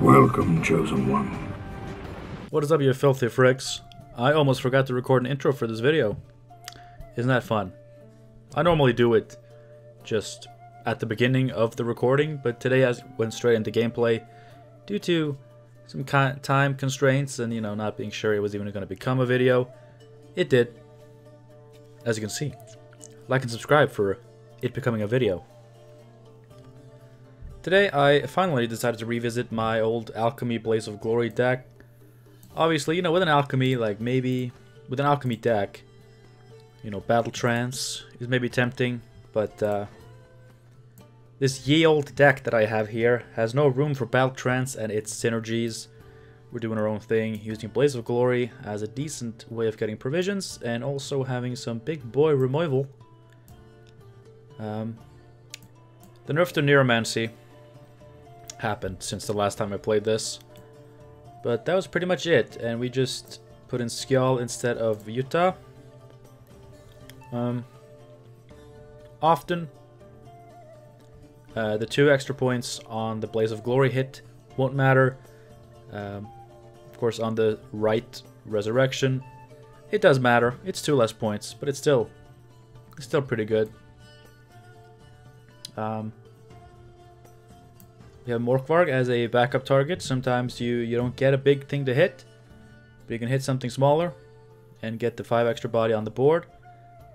Welcome, Chosen One. What is up, you filthy fricks? I almost forgot to record an intro for this video. Isn't that fun? I normally do it just at the beginning of the recording, but today I went straight into gameplay due to some time constraints and, not being sure it was even going to become a video. It did, as you can see. Like and subscribe for it becoming a video. Today I finally decided to revisit my old Alchemy Blaze of Glory deck. Obviously, with an Alchemy, maybe with an Alchemy deck, Battle Trance is maybe tempting, but this ye old deck that I have here has no room for Battle Trance and its synergies. We're doing our own thing, using Blaze of Glory as a decent way of getting provisions, and also having some big boy removal. The nerf to Neuromancy happened since the last time I played this, but that was pretty much it, and we just put in Skjall instead of Utah. Often the 2 extra points on the Blaze of Glory hit won't matter. Of course, on the right Resurrection it does matter. It's 2 less points, but it's still pretty good. You have Morkvarg as a backup target. Sometimes you don't get a big thing to hit, but you can hit something smaller and get the 5 extra body on the board.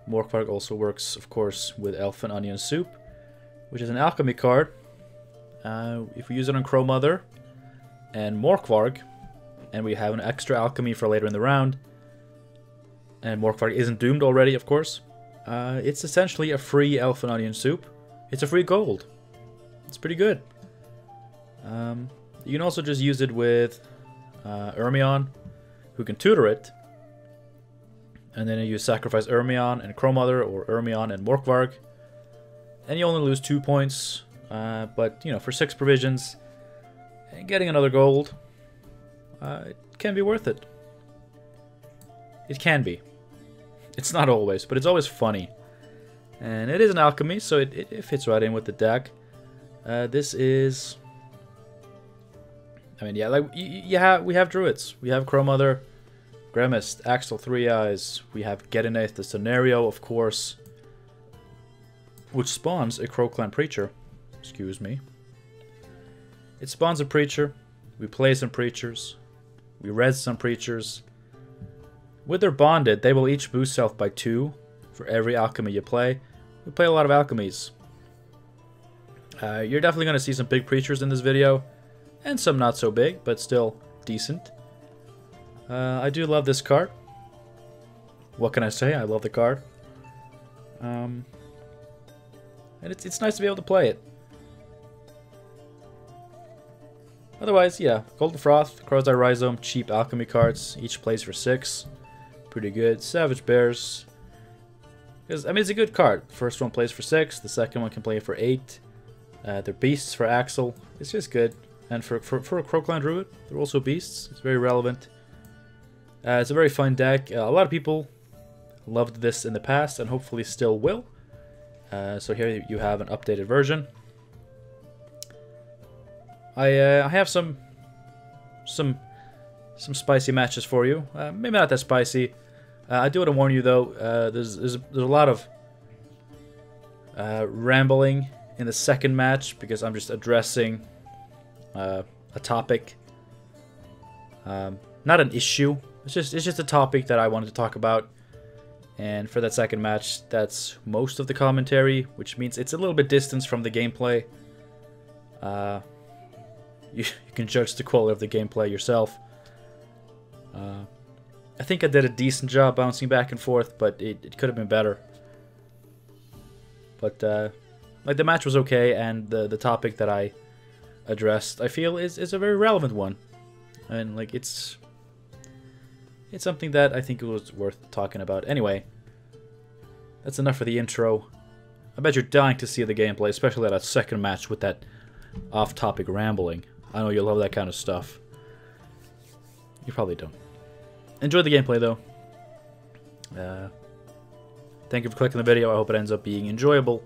Morkvarg also works, of course, with Elfin Onion Soup, which is an alchemy card. If we use it on Crow Mother and Morkvarg, and we have an extra alchemy for later in the round, and Morkvarg isn't doomed already, of course, it's essentially a free Elfin Onion Soup. It's a free gold. It's pretty good. You can also just use it with Ermion, who can tutor it. And then you sacrifice Ermion and Crow Mother, or Ermion and Morkvarg. And you only lose 2 points. But, for 6 provisions, and getting another gold, it can be worth it. It can be. It's not always, but it's always funny. And it is an alchemy, so it fits right in with the deck. This is... we have druids. We have Crow Mother, Gremist, Axel 3 Eyes. We have Gedineth the Scenario, of course, which spawns a Crow Clan Preacher. Excuse me. It spawns a Preacher. We play some Preachers. We res some Preachers. With their bonded, they will each boost self by 2 for every alchemy you play. We play a lot of alchemies. You're definitely going to see some big Preachers in this video. And some not so big, but still decent. I do love this card. What can I say? I love the card. And it's nice to be able to play it. Otherwise, yeah. Golden Froth, Crow's Eye Rhizome, cheap alchemy cards. Each plays for 6. Pretty good. Savage Bears. Because, it's a good card. The first one plays for 6. The second one can play for 8. They're beasts for Axel. It's just good. And for a Crow Clan Druid, they're also beasts. It's very relevant. It's a very fun deck. A lot of people loved this in the past and hopefully still will. So here you have an updated version. I have some spicy matches for you. Maybe not that spicy. I do want to warn you though. There's a lot of rambling in the second match because I'm just addressing a topic, not an issue. It's just a topic that I wanted to talk about, and for that second match, that's most of the commentary, which means it's a little bit distance from the gameplay. You can judge the quality of the gameplay yourself. I think I did a decent job bouncing back and forth, but it could have been better. But the match was okay, and the topic that I addressed, I feel, is a very relevant one, and it's something that I think it was worth talking about. Anyway, that's enough for the intro. I bet you're dying to see the gameplay, especially that second match with that off-topic rambling. I know you love that kind of stuff. You probably don't. Enjoy the gameplay though. Thank you for clicking the video. I hope it ends up being enjoyable.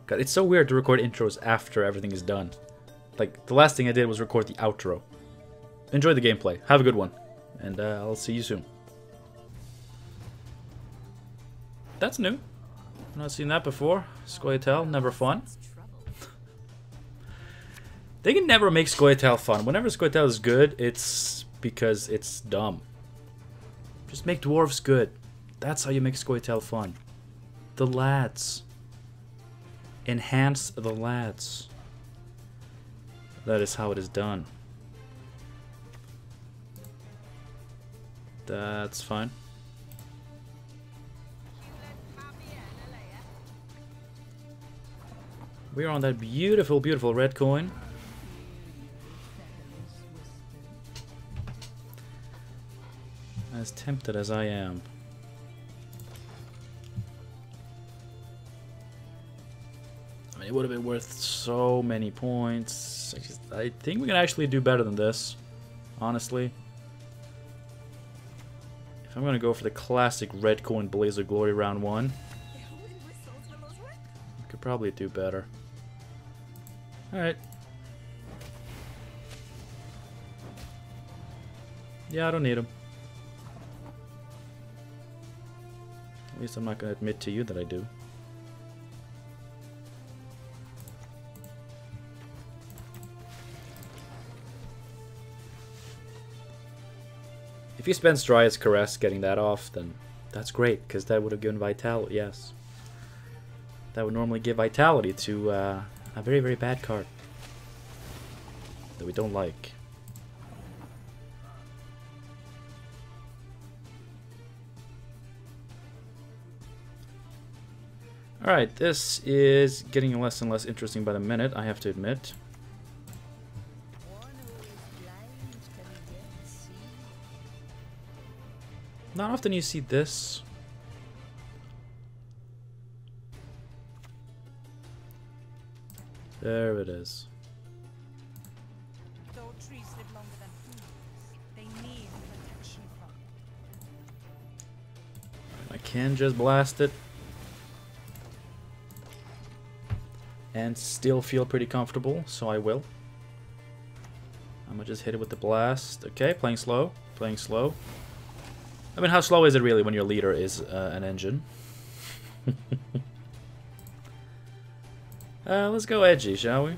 God, it's so weird to record intros after everything is done. Like, the last thing I did was record the outro. Enjoy the gameplay. Have a good one. And I'll see you soon. That's new. I've not seen that before. Scoia'tael, never fun. They can never make Scoia'tael fun. Whenever Scoia'tael is good, it's because it's dumb. Just make dwarves good. That's how you make Scoia'tael fun. The lads. Enhance the lads. That is how it is done. That's fine. We're on that beautiful, beautiful red coin. As tempted as I am. I mean, it would have been worth so many points. I think we can actually do better than this, honestly. If I'm gonna go for the classic red coin Blaze of Glory round 1, I could probably do better. Alright. Yeah, I don't need them. At least I'm not gonna admit to you that I do. If you spend Dryad's Caress getting that off, then that's great, because that would have given Vitality, yes. That would normally give Vitality to a very, very bad card. That we don't like. Alright, this is getting less and less interesting by the minute, I have to admit. Not often you see this. There it is. Though trees live longer than humans, they need protection from. I can just blast it. And still feel pretty comfortable, so I will. I'm gonna just hit it with the blast. Okay, playing slow, playing slow. I mean, how slow is it really when your leader is an engine? Let's go edgy, shall we?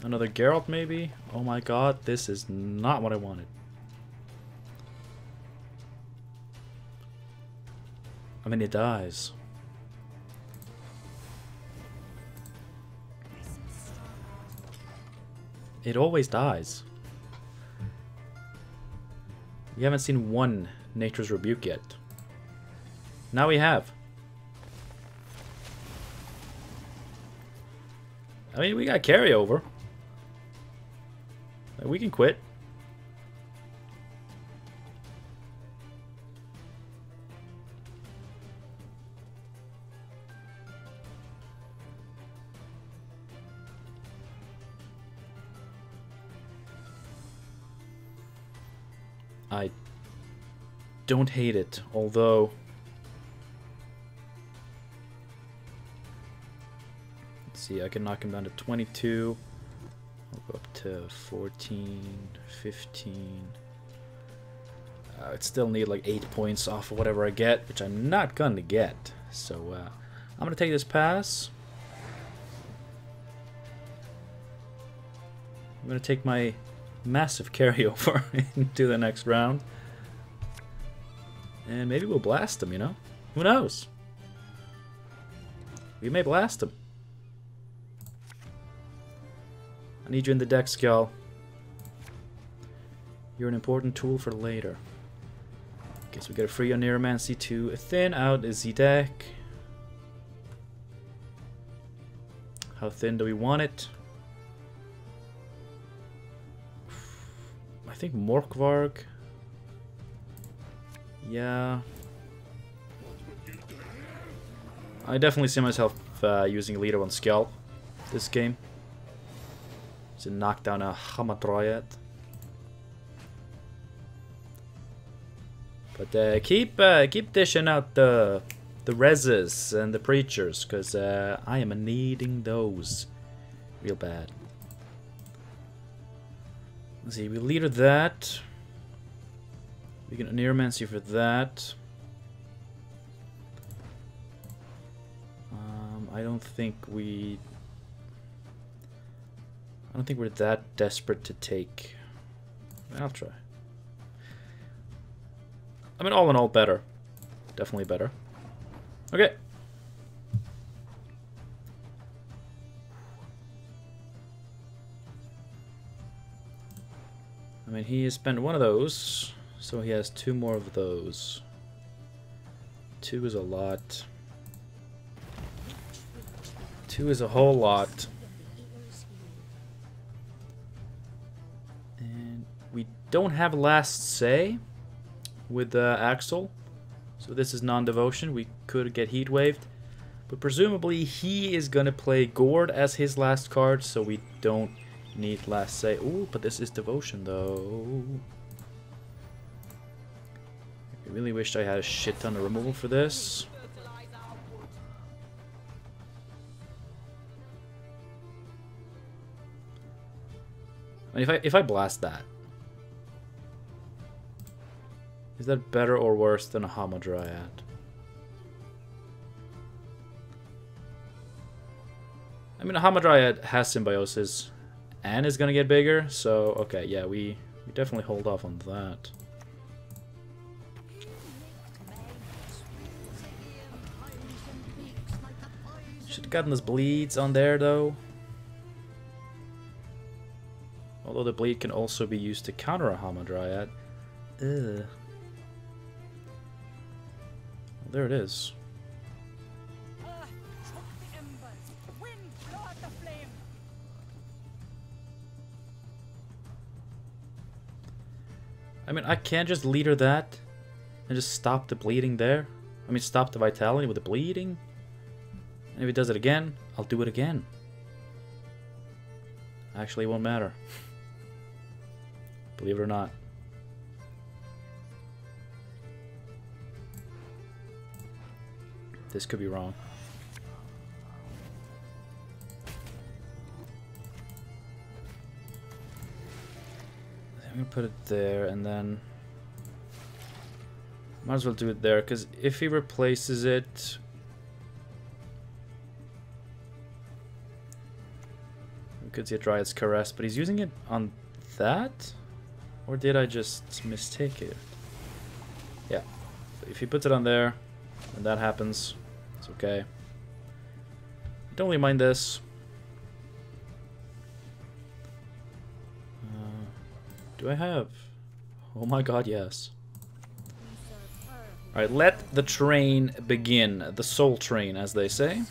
Another Geralt, maybe? Oh my god, this is not what I wanted. I mean, it dies. It always dies. We haven't seen one Nature's Rebuke yet. Now we have. I mean, we got carryover. We can quit. I don't hate it, although let's see, I can knock him down to 22. I'll go up to 14, 15. I'd still need like 8 points off of whatever I get, which I'm not gonna get. So I'm gonna take this pass. I'm gonna take my massive carryover into the next round. And maybe we'll blast him, you know? Who knows? We may blast him. I need you in the deck, Skull. You're an important tool for later. Guess we got a free on Neuromancy to thin out the deck. How thin do we want it? I think Morkvarg. Yeah. I definitely see myself using Leader on Skull this game. To knock down a Hamadryad. But keep dishing out the the reses and the preachers, because I am needing those real bad. Let's see, we leader that. We get Neuromancy for that. I don't think we're that desperate to take. I'll try. I mean, all in all, better. Definitely better. Okay. I mean, he has spent one of those, so he has 2 more of those. 2 is a lot. 2 is a whole lot. And we don't have last say with Axel. So this is non-devotion. We could get heat waved. But presumably he is going to play Gourd as his last card, so we don't need last say. Ooh, but this is devotion though. I really wished I had a shit ton of removal for this. I mean, if I blast that, is that better or worse than a Hamadryad? I mean, a Hamadryad has Symbiosis and is gonna get bigger, so okay, yeah, we definitely hold off on that. Should have gotten those bleeds on there though. Although the bleed can also be used to counter a Hamadryad. Ugh. Well, there it is. I mean, I can't just leader that and just stop the bleeding there. I mean, stop the vitality with the bleeding. And if it does it again, I'll do it again. Actually, it won't matter. Believe it or not. This could be wrong. I'm gonna put it there, and then might as well do it there, because if he replaces it, we could see a Dryad's Caress, but he's using it on that? Or did I just mistake it? Yeah. So if he puts it on there, and that happens, it's okay. I don't really mind this. Do I have? Oh my god, yes. Alright, let the train begin. The soul train, as they say.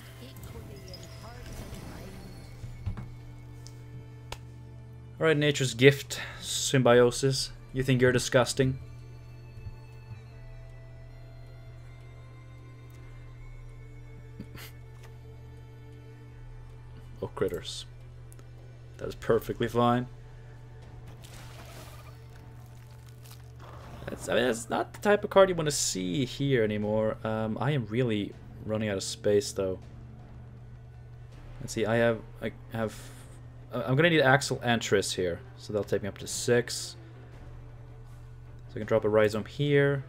Alright, nature's gift, Symbiosis. You think you're disgusting? Oh, critters. That is perfectly fine. I mean, that's not the type of card you want to see here anymore. I am really running out of space, though. Let's see, I'm gonna need Axel and Triss here, so they'll take me up to 6. So I can drop a Rhizome here.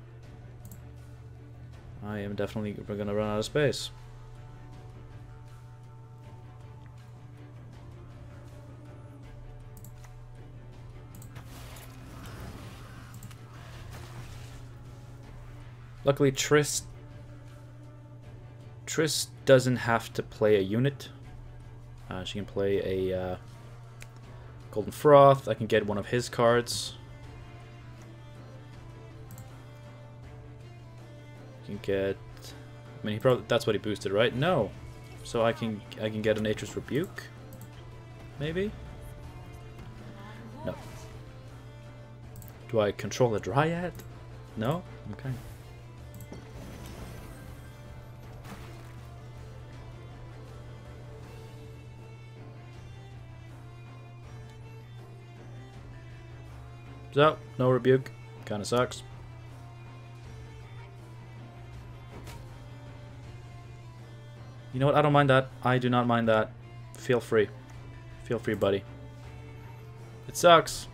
I am definitely gonna run out of space. Luckily, Triss doesn't have to play a unit. She can play a Golden Froth. I can get one of his cards. I can get. I mean, he probably that's what he boosted, right? No, so I can get a Nature's Rebuke. Maybe. No. Do I control a Dryad? No. Okay. So, no rebuke. Kinda sucks. You know what? I don't mind that. I do not mind that. Feel free. Feel free, buddy. It sucks.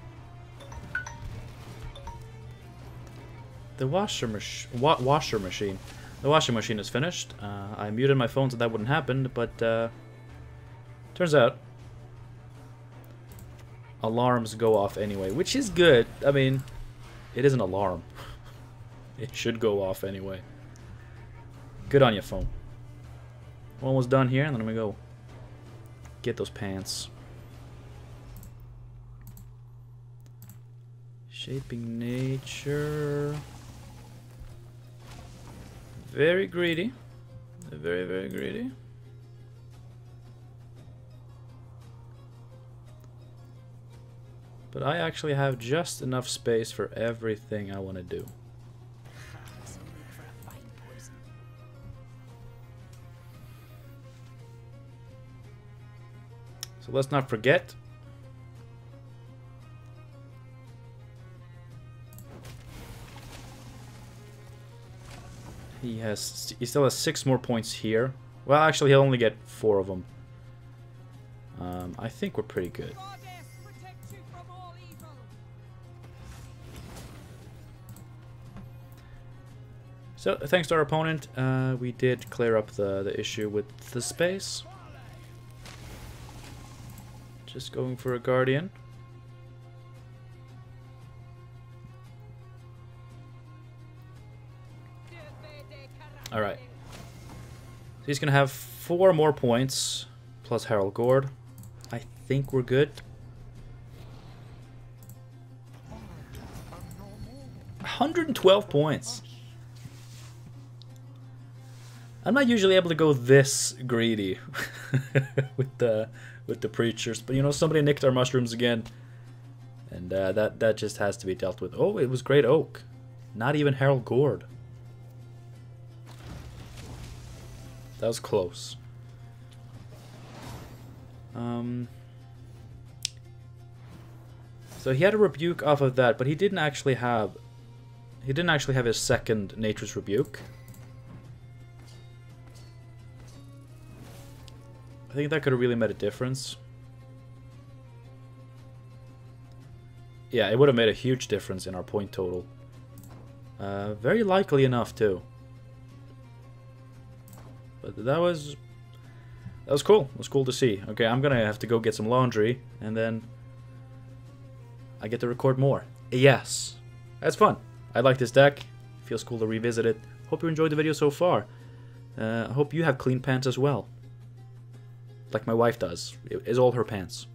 The washing machine. The washing machine is finished. I muted my phone so that wouldn't happen, but turns out alarms go off anyway, which is good. I mean, it is an alarm. It should go off anyway. Good on your phone. Almost done here, and then we go get those pants. Shaping nature. Very greedy. Very, very greedy. But I actually have just enough space for everything I want to do. So let's not forget. He still has 6 more points here. Well, actually, he'll only get 4 of them. I think we're pretty good. So, thanks to our opponent, we did clear up the issue with the space. Just going for a Guardian. Alright. So he's going to have 4 more points, plus Herald Gord. I think we're good. 112 points. I'm not usually able to go this greedy with the preachers, but you know, somebody nicked our mushrooms again, and that just has to be dealt with. Oh, it was Great Oak, not even Herald Gord. That was close. So he had a rebuke off of that, but he didn't actually have his second Nature's Rebuke. I think that could have really made a difference. Yeah, it would have made a huge difference in our point total. Very likely enough too. But that was cool. It was cool to see. Okay, I'm gonna have to go get some laundry, and then I get to record more. Yes, that's fun. I like this deck. Feels cool to revisit it. Hope you enjoyed the video so far. I hope you have clean pants as well. Like my wife does. It's all her pants.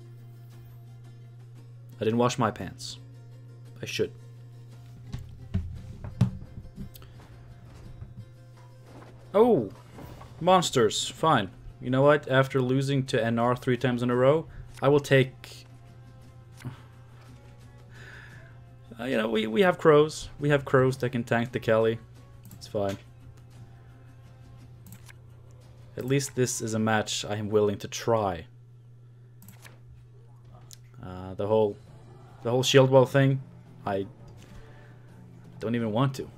I didn't wash my pants. I should. Oh! Monsters. Fine. You know what? After losing to NR 3 times in a row, I will take... you know, we have crows. We have crows that can tank the Kelly. It's fine. At least this is a match I am willing to try. The whole shield wall thing, I don't even want to.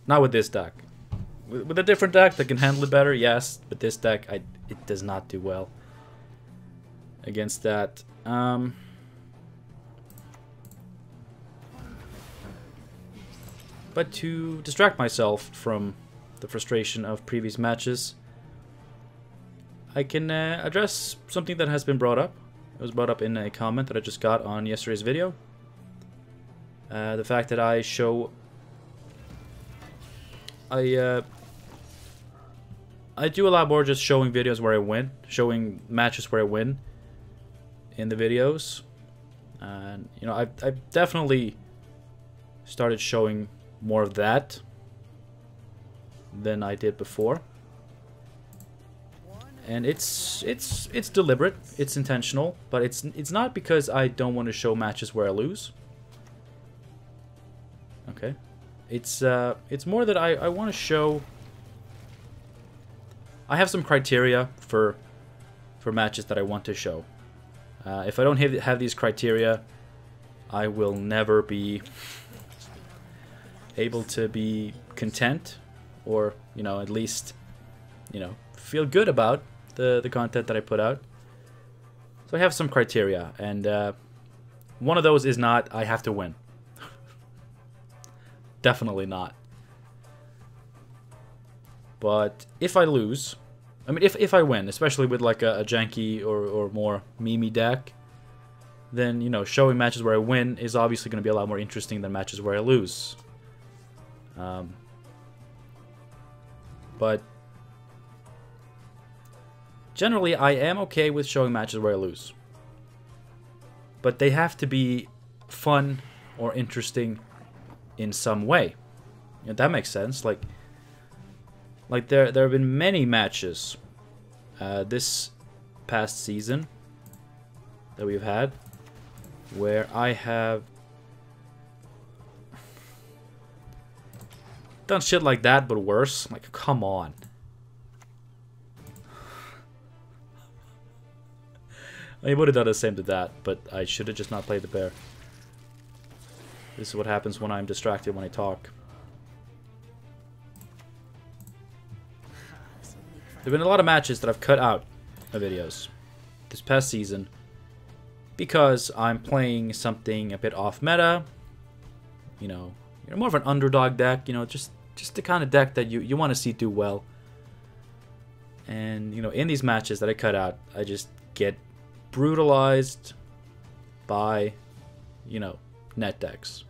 Not with this deck. With a different deck that can handle it better, yes. But this deck, it does not do well against that. But to distract myself from the frustration of previous matches, I can address something that has been brought up. It was brought up in a comment that I just got on yesterday's video. The fact that I show... I do a lot more just showing videos where I win. Showing matches where I win in the videos. And, you know, I've definitely started showing more of that than I did before. And it's deliberate, it's intentional, but it's not because I don't want to show matches where I lose. Okay, it's more that I want to show. I have some criteria for matches that I want to show. If I don't have these criteria, I will never be able to be content, or you know, at least, you know, feel good about the content that I put out. So I have some criteria, and one of those is not I have to win. Definitely not. But if I lose, I mean, if I win, especially with like a janky or more memey deck, then, you know, showing matches where I win is obviously going to be a lot more interesting than matches where I lose. But generally, I am okay with showing matches where I lose. But they have to be fun or interesting in some way. You know, that makes sense. Like there have been many matches this past season that we've had where I have done shit like that, but worse. Like, come on. I would have done the same to that, but I should have just not played the bear. This is what happens when I'm distracted when I talk. There have been a lot of matches that I've cut out of videos this past season because I'm playing something a bit off meta. You know, you're more of an underdog deck, you know, just the kind of deck that you want to see do well. And, you know, in these matches that I cut out, I just get brutalized by, you know, net decks.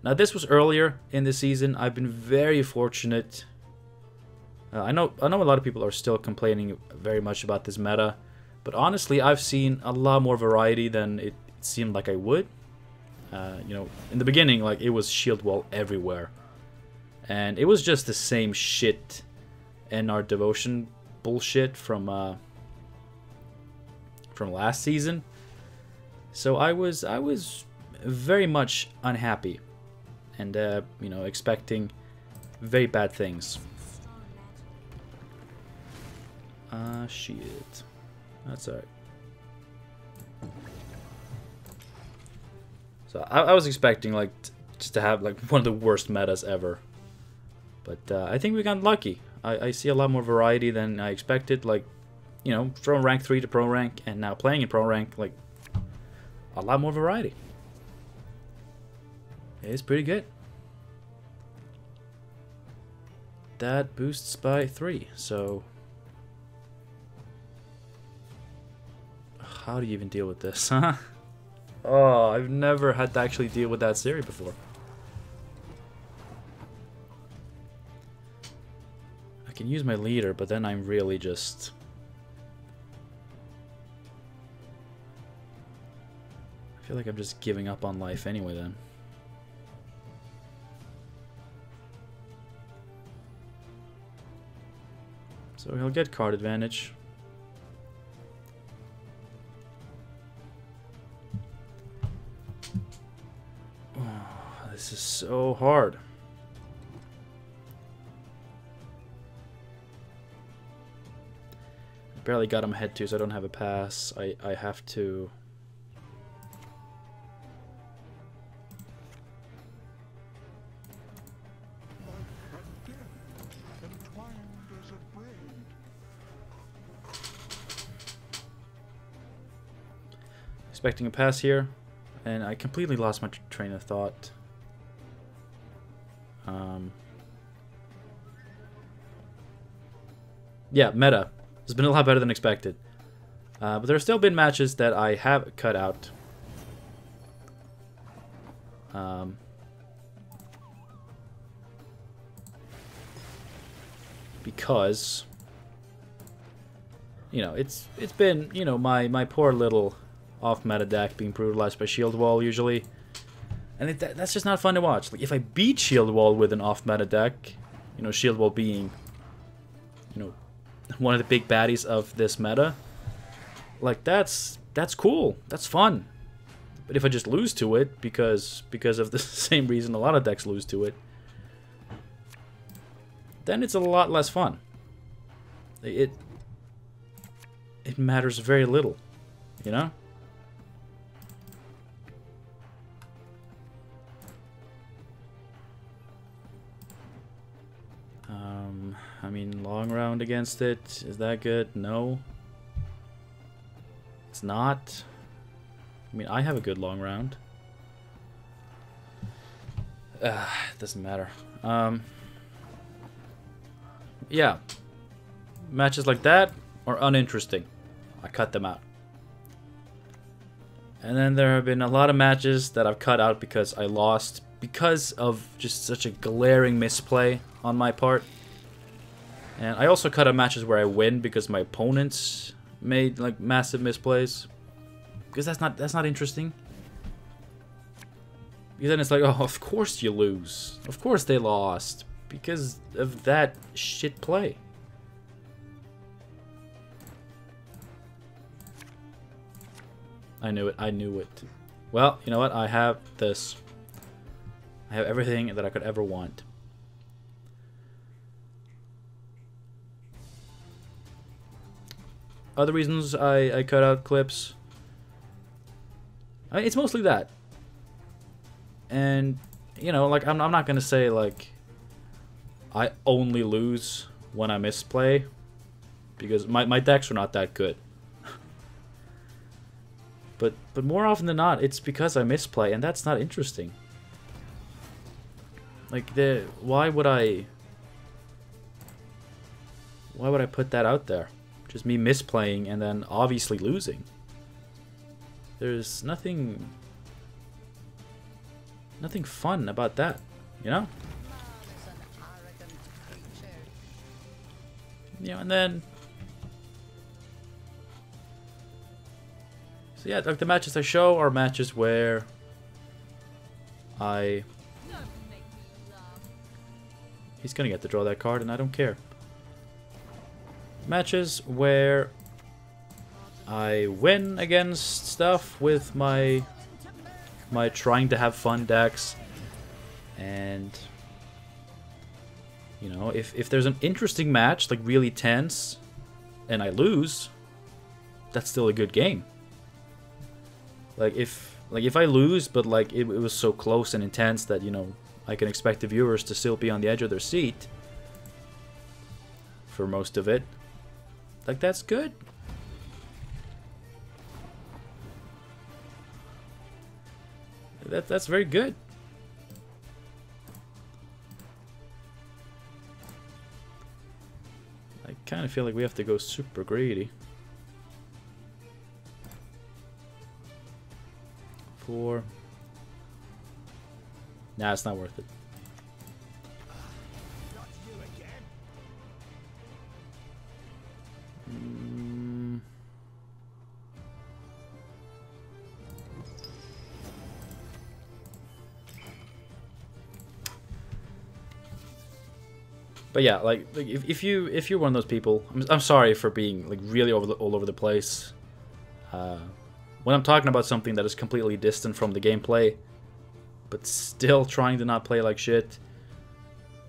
Now, this was earlier in the season. I've been very fortunate. I know a lot of people are still complaining very much about this meta, but honestly, I've seen a lot more variety than it seemed like I would. You know, in the beginning, like, it was shield wall everywhere, and it was just the same shit and our devotion bullshit from last season. So I was very much unhappy and you know, expecting very bad things. Shit. That's alright. So I was expecting, like, just to have, like, one of the worst metas ever. But I think we got lucky. I see a lot more variety than I expected. Like, you know, from rank 3 to pro rank, and now playing in pro rank, like, a lot more variety. It's pretty good. That boosts by 3, so how do you even deal with this, huh? Oh, I've never had to actually deal with that theory before. I can use my leader, but then I'm really just... I feel like I'm just giving up on life anyway then. So he'll get card advantage. This is so hard. I barely got him ahead too, so I don't have a pass. I have to... Expecting a pass here, and I completely lost my train of thought. Yeah, meta. It's been a lot better than expected. But there have still been matches that I have cut out. Because, you know, it's been, you know, my poor little off-meta deck being brutalized by shield wall usually. And that's just not fun to watch. Like, if I beat shield wall with an off-meta deck, you know, shield wall being, you know, one of the big baddies of this meta, like, that's cool. That's fun. But if I just lose to it because of the same reason a lot of decks lose to it, then it's a lot less fun. It matters very little, you know? I mean, long round against it, is that good? No. It's not. I mean, I have a good long round. It doesn't matter. Yeah. Matches like that are uninteresting. I cut them out. And then there have been a lot of matches that I've cut out because I lost because of just such a glaring misplay on my part. And I also cut out matches where I win because my opponents made like massive misplays. Because that's not interesting. Because then it's like, oh, of course you lose. Of course they lost. Because of that shit play. I knew it. I knew it. Well, you know what? I have this. I have everything that I could ever want. Other reasons I cut out clips. I mean, it's mostly that. And, you know, like, I'm not going to say, like, I only lose when I misplay. Because my decks are not that good. But more often than not, it's because I misplay, and that's not interesting. Like, why would I put that out there? Just me misplaying and then obviously losing. There's nothing fun about that, you know? You know, and then so yeah, like the matches I show are matches where he's gonna get to draw that card and I don't care. Matches where I win against stuff with my trying to have fun decks, and you know, if there's an interesting match, like really tense, and I lose, that's still a good game. Like if I lose, but like it was so close and intense that, you know, I can expect the viewers to still be on the edge of their seat for most of it. Like, that's good. That's very good. I kind of feel like we have to go super greedy. Nah, it's not worth it. But yeah, like if you're one of those people, I'm sorry for being like really all over the place. When I'm talking about something that is completely distant from the gameplay, but still trying to not play like shit,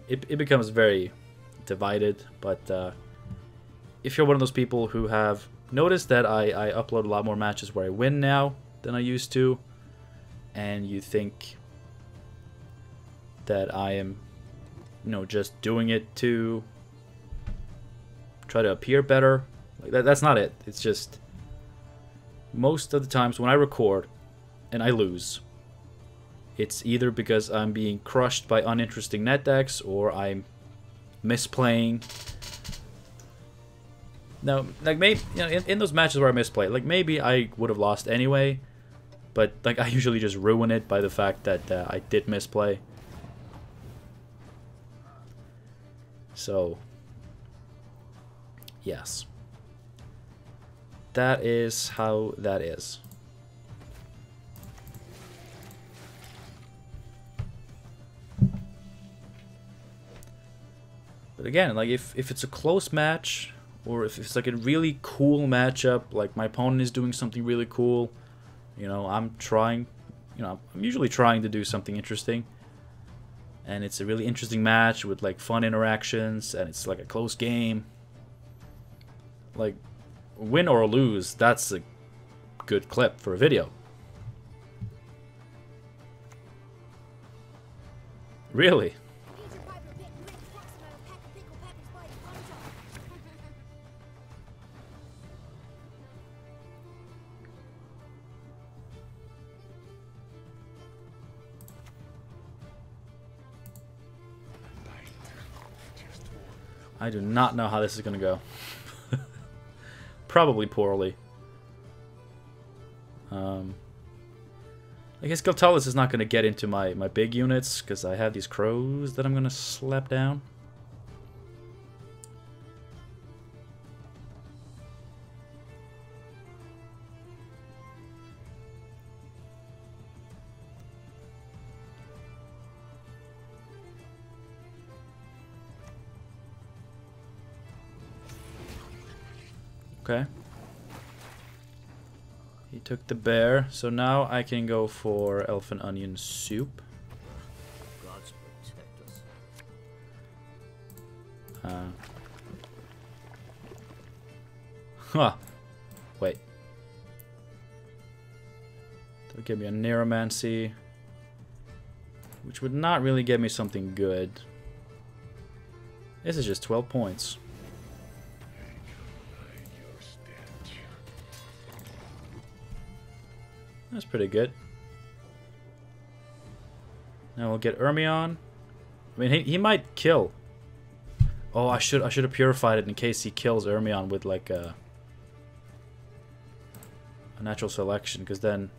it becomes very divided. But if you're one of those people who have noticed that I upload a lot more matches where I win now than I used to, and you think that I am, you know, just doing it to try to appear better, like that's not it. It's just most of the times when I record and I lose, it's either because I'm being crushed by uninteresting net decks or I'm misplaying. Now, like maybe, you know, in those matches where I misplay, like maybe I would have lost anyway, but like I usually just ruin it by the fact that I did misplay. So, yes. That is how that is. But again, like if it's a close match, or if it's like a really cool matchup, like my opponent is doing something really cool, you know, I'm usually trying to do something interesting. And it's a really interesting match with like fun interactions, and it's like a close game. Like, win or lose, that's a good clip for a video. Really? I do not know how this is gonna go. Probably poorly. I guess Keltullis is not gonna get into my big units because I have these crows that I'm gonna slap down. Okay. He took the bear, so now I can go for elf and onion soup. Gods protect us. Huh. Wait. That'll give me a Neuromancy, which would not really get me something good. This is just 12 points. That's pretty good. Now we'll get Ermion. I mean, he might kill. Oh, I should have purified it in case he kills Ermion with like a natural selection, because then.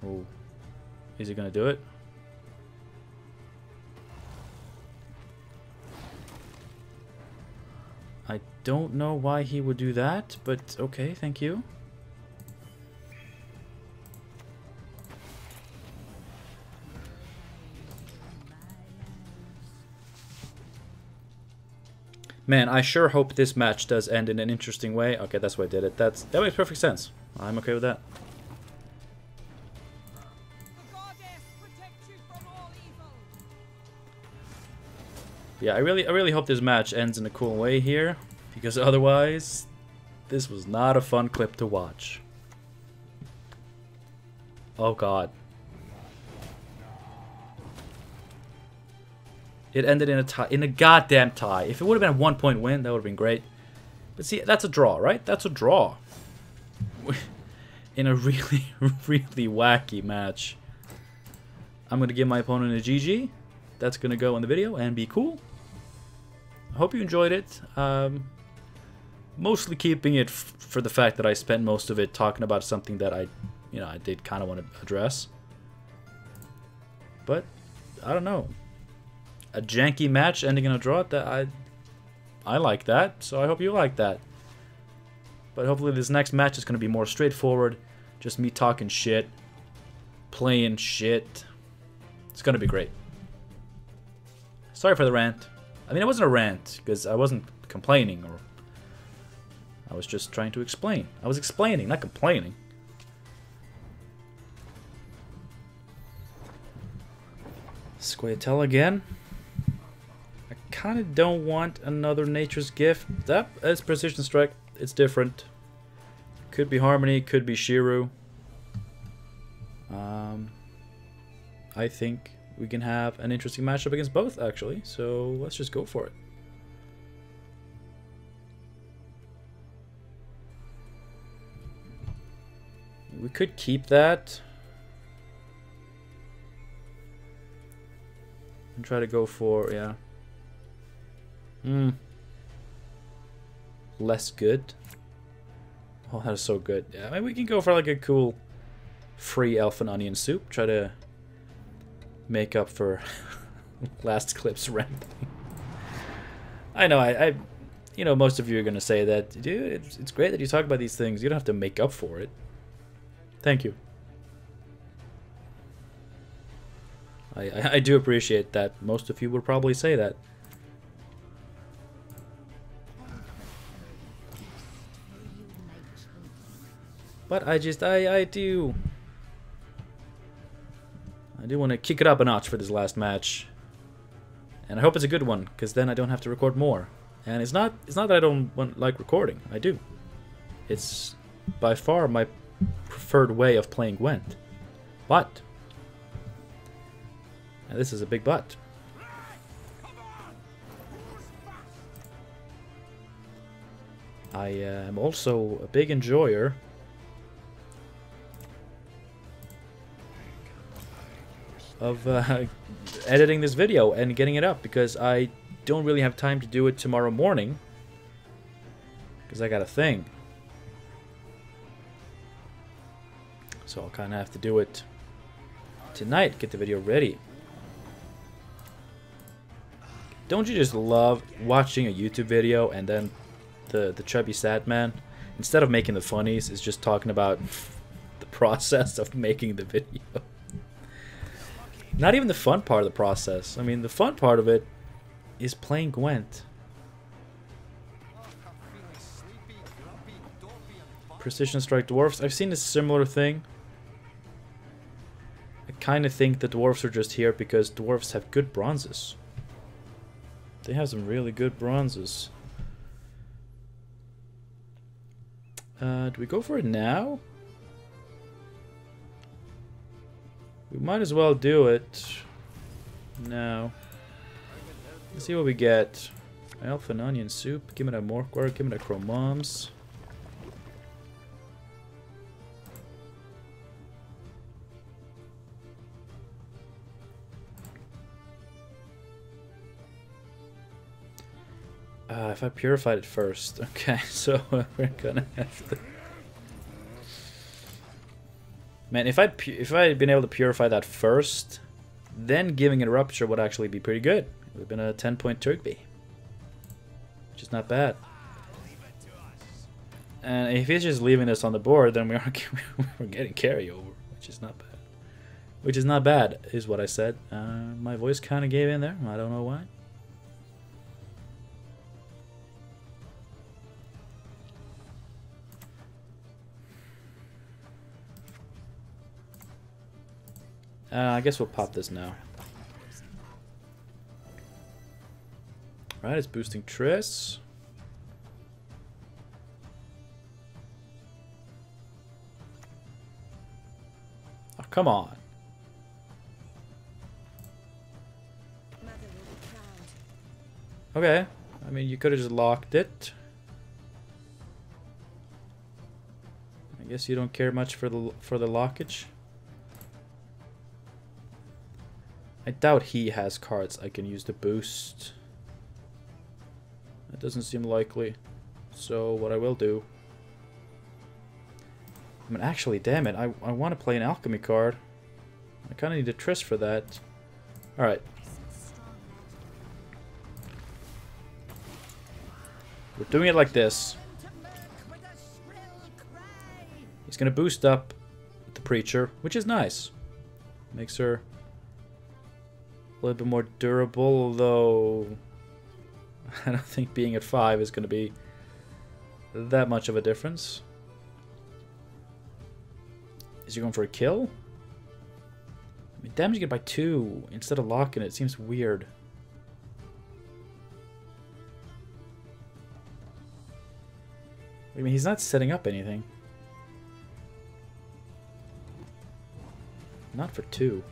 Oh, is he gonna do it? I don't know why he would do that, but okay, thank you. Man, I sure hope this match does end in an interesting way. Okay, that's why I did it. That makes perfect sense. I'm okay with that. The goddess protect you from all evil. Yeah, I really hope this match ends in a cool way here, because otherwise, this was not a fun clip to watch. Oh god. It ended in a tie, in a goddamn tie. If it would have been a 1-point win, that would have been great. But see, that's a draw, right? That's a draw. In a really, really wacky match. I'm going to give my opponent a GG. That's going to go in the video and be cool. I hope you enjoyed it. Mostly keeping it for the fact that I spent most of it talking about something that I did kind of want to address. But, I don't know. A janky match ending in a draw, that I like that, so I hope you like that. But hopefully this next match is going to be more straightforward, just me talking shit, playing shit. It's going to be great. Sorry for the rant. I mean, it wasn't a rant, because I wasn't complaining, or I was just trying to explain. I was explaining, not complaining. Squayatel again. I kind of don't want another Nature's Gift. That is Precision Strike. It's different. Could be Harmony, could be Shiru. I think we can have an interesting matchup against both, actually. So let's just go for it. We could keep that. And try to go for, yeah. Less good. Oh, that is so good. Yeah, maybe we can go for like a cool free elf and onion soup. Try to make up for last clip's rambling. I know, I you know, most of you are gonna say that, dude, it's great that you talk about these things. You don't have to make up for it. Thank you. I do appreciate that. Most of you would probably say that. But I do want to kick it up a notch for this last match. And I hope it's a good one, because then I don't have to record more. And it's not that I don't like recording. I do. It's by far my preferred way of playing Gwent. But and this is a big but. I am also a big enjoyer of editing this video and getting it up, because I don't really have time to do it tomorrow morning because I got a thing. So I'll kind of have to do it tonight, get the video ready. Don't you just love watching a YouTube video and then the chubby sad man, instead of making the funnies, is just talking about the process of making the video? Not even the fun part of the process. I mean, the fun part of it is playing Gwent. Precision Strike Dwarfs. I've seen a similar thing. I kind of think the dwarves are just here because dwarves have good bronzes. They have some really good bronzes. Do we go for it now? We might as well do it now. Let's see what we get. Elf and onion soup. Give me that morkwork. Give me that chromoms. If I purified it first. Okay, so we're gonna have to... Man, if I had been able to purify that first, then giving it a rupture would actually be pretty good. It would have been a 10-point Turkby, which is not bad. And if he's just leaving this on the board, then we're getting carryover, which is not bad. Which is not bad, is what I said. My voice kind of gave in there. I don't know why. I guess we'll pop this now. Right, it's boosting Triss. Oh, come on. Okay. I mean, you could have just locked it. I guess you don't care much for the lockage. I doubt he has cards I can use to boost. That doesn't seem likely. So what I will do... I mean, actually, damn it. I want to play an Alchemy card. I kind of need a Triss for that. Alright. We're doing it like this. He's going to boost up the Preacher, which is nice. Makes her... a little bit more durable, although I don't think being at 5 is going to be that much of a difference. Is he going for a kill? I mean, damaging it by 2 instead of locking it seems weird. I mean, he's not setting up anything. Not for 2.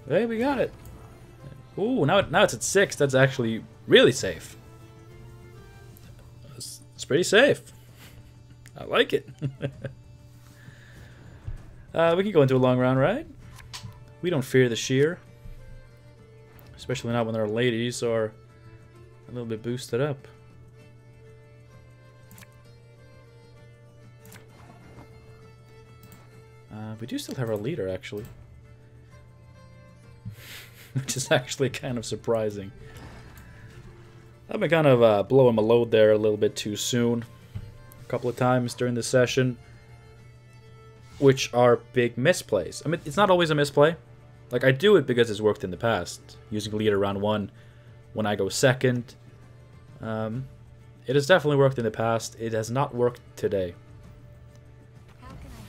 Hey, we got it. Ooh, now it's at 6. That's actually really safe. It's pretty safe. I like it. We can go into a long round, right? We don't fear the shear. Especially not when our ladies are a little bit boosted up. We do still have our leader, actually. Which is actually kind of surprising. I've been kind of blowing my load there a little bit too soon. A couple of times during the session. Which are big misplays. I mean, it's not always a misplay. Like, I do it because it's worked in the past. Using leader round 1 when I go second. It has definitely worked in the past. It has not worked today.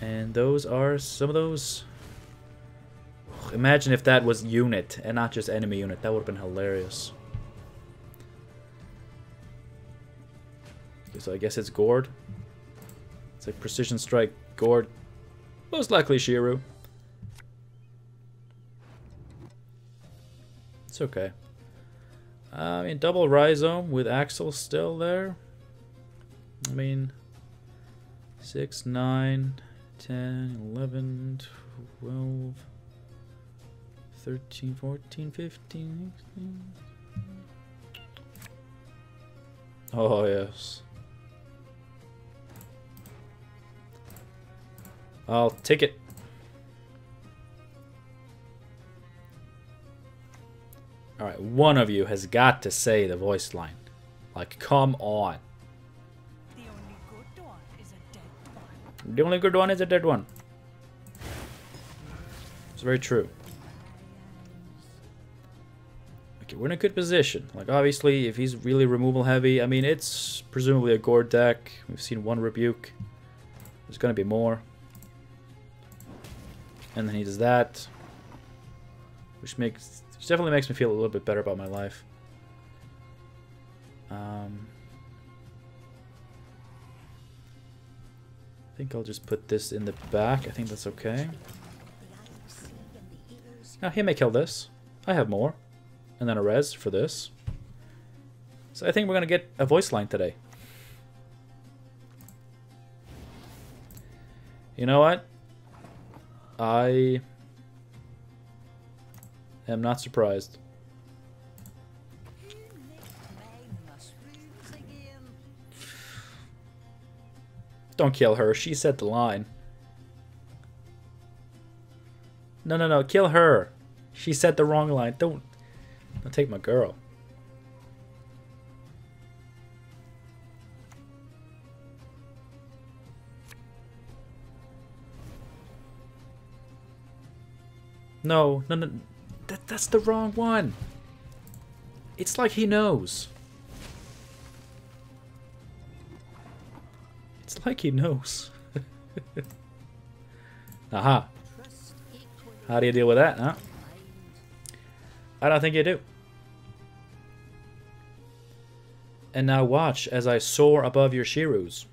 And those are some of those... Imagine if that was unit and not just enemy unit. That would have been hilarious. Okay, so I guess it's Gord. It's like Precision Strike, Gord. Most likely Shiru. It's okay. I mean, double Rhizome with Axel still there. I mean, 6, 9, 10, 11, 12... 13, 14, 15, 16. Oh, yes. I'll take it. Alright, one of you has got to say the voice line. Like, come on. The only good one is a dead one. The only good one is a dead one. It's very true. Okay, we're in a good position. Like, obviously, if he's really removal heavy, I mean, it's presumably a Gore deck. We've seen one Rebuke. There's gonna be more. And then he does that. Which definitely makes me feel a little bit better about my life. I think I'll just put this in the back. I think that's okay. Now he may kill this. I have more. And then a res for this. So I think we're gonna get a voice line today. You know what? I am not surprised. Don't kill her. She said the line. No, no, no. Kill her. She said the wrong line. Don't take my girl. No, no, no. That's the wrong one. It's like he knows. It's like he knows. Aha. How do you deal with that, huh? I don't think you do. And now watch as I soar above your Shirus.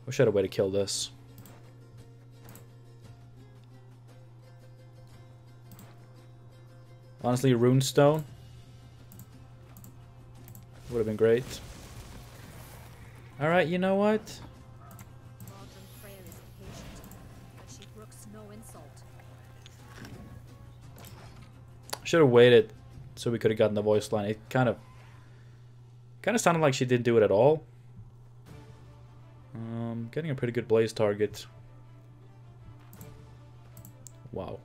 Wish I had a way to kill this. Honestly, Runestone would have been great. Alright, you know what? Should have waited so we could have gotten the voice line. It kind of sounded like she didn't do it at all. Getting a pretty good blaze target. Wow.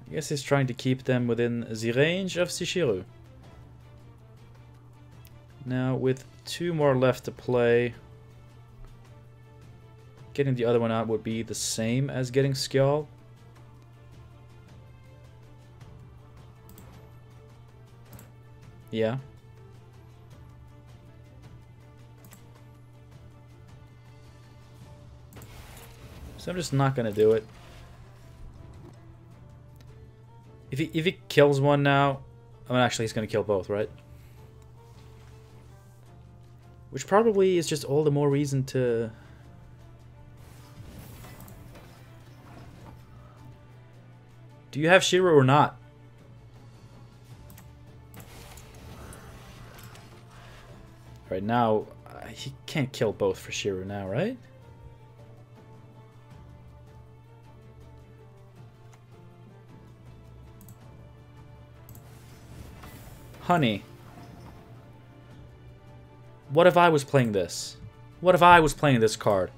I guess he's trying to keep them within the range of Sishiru. Now, with 2 more left to play, getting the other one out would be the same as getting Skjall. Yeah. So I'm just not going to do it. If he kills one now, I mean, actually he's going to kill both, right? Which probably is just all the more reason to... Do you have Shiro or not? Right now, he can't kill both for Shiro now, right? Honey. What if I was playing this? What if I was playing this card?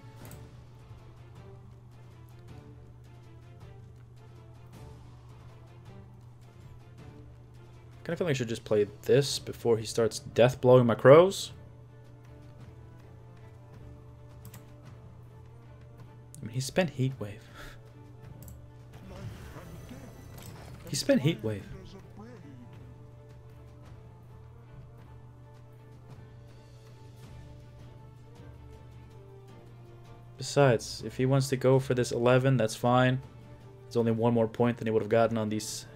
I kind of feel like I should just play this before he starts death blowing my crows. I mean, he spent Heat Wave. He spent Heat Wave. Besides, if he wants to go for this 11, that's fine. It's only 1 more point than he would have gotten on these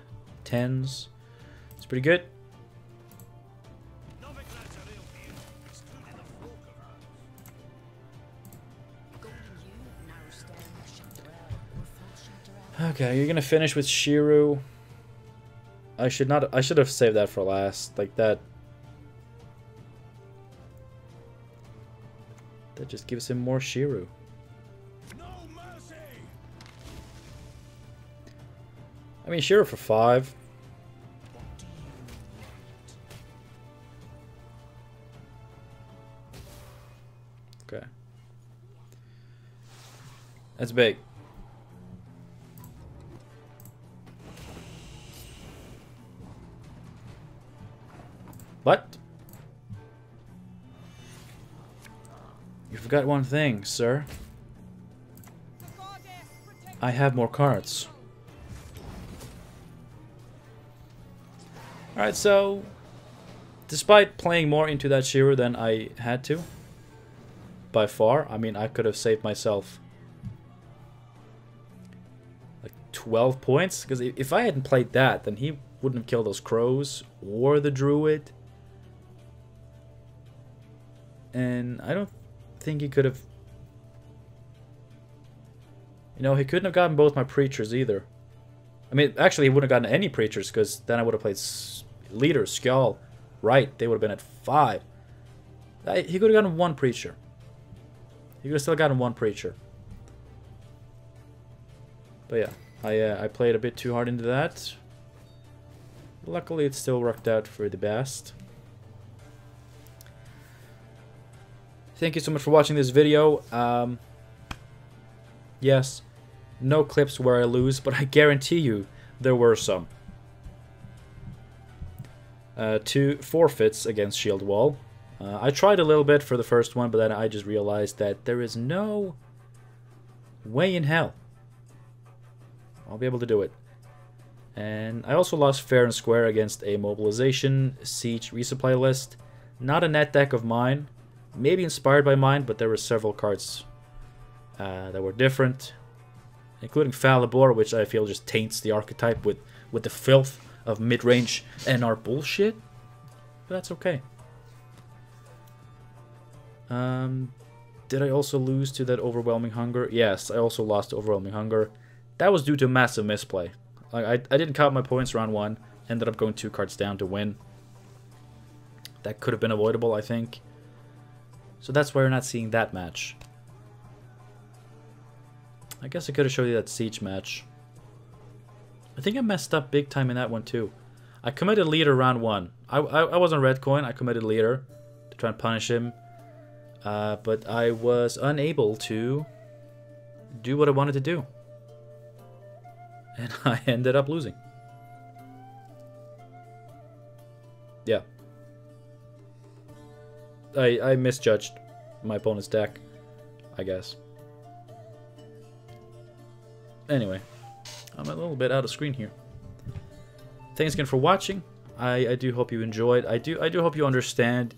10s. It's pretty good. Okay, you're gonna finish with Shiru. I should have saved that for last. Like that. That just gives him more Shiru. I mean, sure, for 5. Okay. That's big. What? You forgot one thing, sir. I have more cards. Alright, so despite playing more into that Shiro than I had to, by far, I mean, I could have saved myself like 12 points, because if I hadn't played that, then he wouldn't have killed those crows or the druid. And I don't think he could have... You know, he couldn't have gotten both my preachers either. I mean, actually, he wouldn't have gotten any preachers, because then I would have played leader, Skjall. Right, they would have been at 5. He could have gotten 1 preacher. He could have still gotten 1 preacher. But yeah, I played a bit too hard into that. Luckily, it still worked out for the best. Thank you so much for watching this video. Yes, no clips where I lose, but I guarantee you there were some. 2 forfeits against Shield Wall. I tried a little bit for the first one, but then I just realized that there is no way in hell I'll be able to do it. And I also lost fair and square against a mobilization siege resupply list. Not a net deck of mine. Maybe inspired by mine, but there were several cards that were different, including Falibor, which I feel just taints the archetype with the filth of mid-range NR bullshit. But that's okay. Did I also lose to that Overwhelming Hunger? Yes, I also lost to Overwhelming Hunger. That was due to massive misplay. Like, I didn't count my points round 1, ended up going 2 cards down to win. That could have been avoidable, I think. So that's why you're not seeing that match. I guess I could have showed you that siege match. I think I messed up big time in that one too. I committed leader round 1. I was on red coin. I committed leader to try and punish him. But I was unable to do what I wanted to do. And I ended up losing. Yeah. I misjudged my opponent's deck, I guess. Anyway, I'm a little bit out of screen here. Thanks again for watching. I do hope you enjoyed. I do hope you understand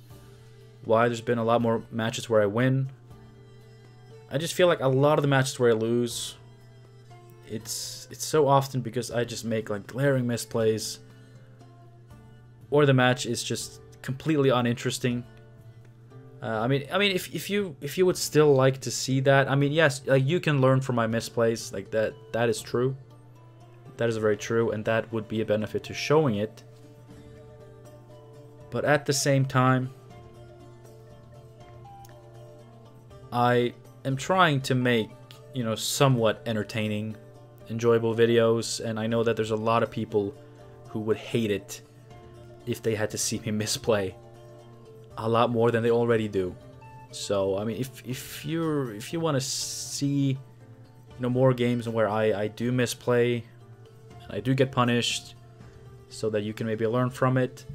why there's been a lot more matches where I win. I just feel like a lot of the matches where I lose, it's so often because I just make like glaring misplays, or the match is just completely uninteresting. I mean, if you would still like to see that, I mean, yes, like you can learn from my misplays, like that is true. That is very true, and that would be a benefit to showing it. But at the same time, I am trying to make, you know, somewhat entertaining, enjoyable videos, and I know that there's a lot of people who would hate it if they had to see me misplay a lot more than they already do. So I mean, if you want to see, you know, more games where I do misplay and I do get punished, so that you can maybe learn from it.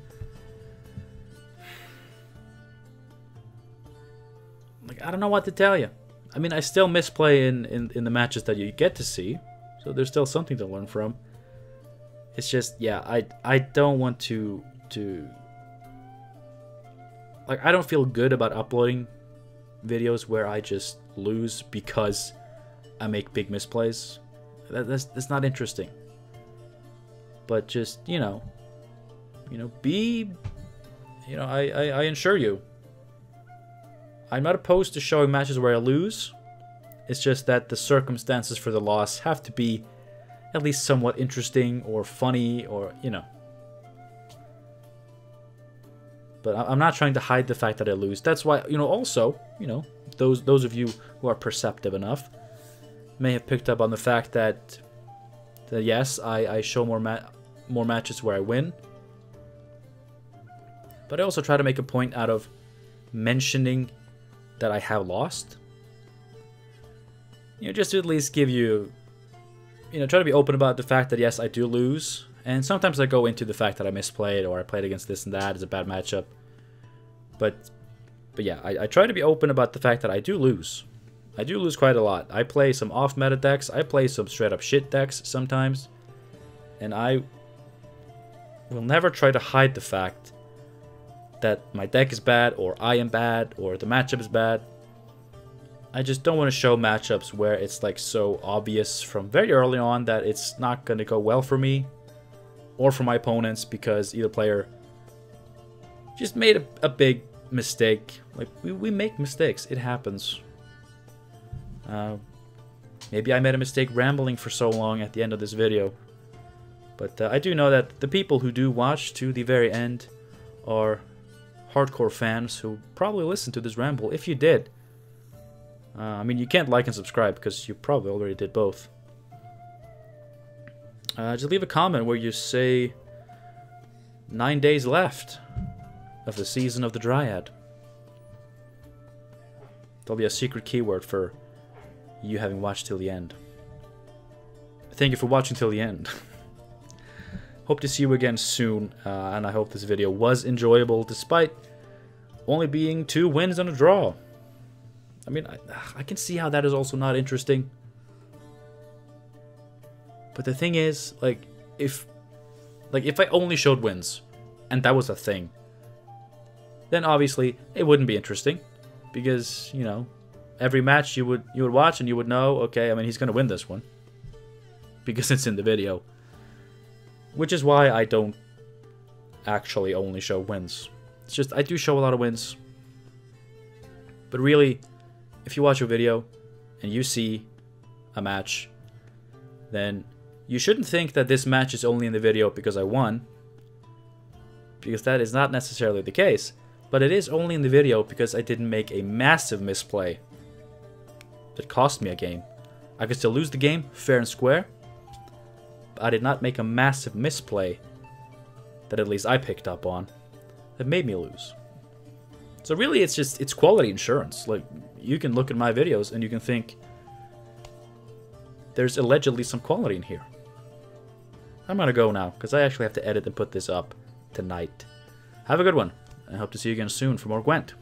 Like, I don't know what to tell you. I mean, I still misplay in the matches that you get to see, so there's still something to learn from. It's just, yeah, I don't want to like, I don't feel good about uploading videos where I just lose because I make big misplays. That's not interesting. But just, you know, be, you know, I assure you, I'm not opposed to showing matches where I lose. It's just that the circumstances for the loss have to be at least somewhat interesting or funny, or, you know. But I'm not trying to hide the fact that I lose. That's why, you know, also, you know, those of you who are perceptive enough may have picked up on the fact that that yes, I show more matches where I win. But I also try to make a point out of mentioning that I have lost. You know, just to at least give you, you know, try to be open about the fact that yes, I do lose. And sometimes I go into the fact that I misplayed or I played against this and that. It's a bad matchup. But yeah, I try to be open about the fact that I do lose. I do lose quite a lot. I play some off-meta decks. I play some straight-up shit decks sometimes. And I will never try to hide the fact that my deck is bad, or I am bad, or the matchup is bad. I just don't want to show matchups where it's like so obvious from very early on that it's not going to go well for me or for my opponents because either player just made a big mistake. Like, we make mistakes. It happens. Maybe I made a mistake rambling for so long at the end of this video. But I do know that the people who do watch to the very end are hardcore fans who probably listen to this ramble. If you did, I mean, you can't like and subscribe because you probably already did both. Just leave a comment where you say 9 days left of the season of the Dryad. There'll be a secret keyword for you having watched till the end. Thank you for watching till the end. Hope to see you again soon, and I hope this video was enjoyable despite only being 2 wins and a draw. I mean, I can see how that is also not interesting. But the thing is, like if I only showed wins, and that was a thing, then obviously it wouldn't be interesting, because, you know, every match you would watch and you would know, okay, I mean, he's gonna win this one because it's in the video. Which is why I don't actually only show wins. It's just, I do show a lot of wins. But really, if you watch a video and you see a match, then you shouldn't think that this match is only in the video because I won. Because that is not necessarily the case. But it is only in the video because I didn't make a massive misplay that cost me a game. I could still lose the game, fair and square. I did not make a massive misplay that at least I picked up on that made me lose. So really it's quality insurance. Like, you can look at my videos and you can think there's allegedly some quality in here. I'm gonna go now because I actually have to edit and put this up tonight. Have a good one. I hope to see you again soon for more Gwent.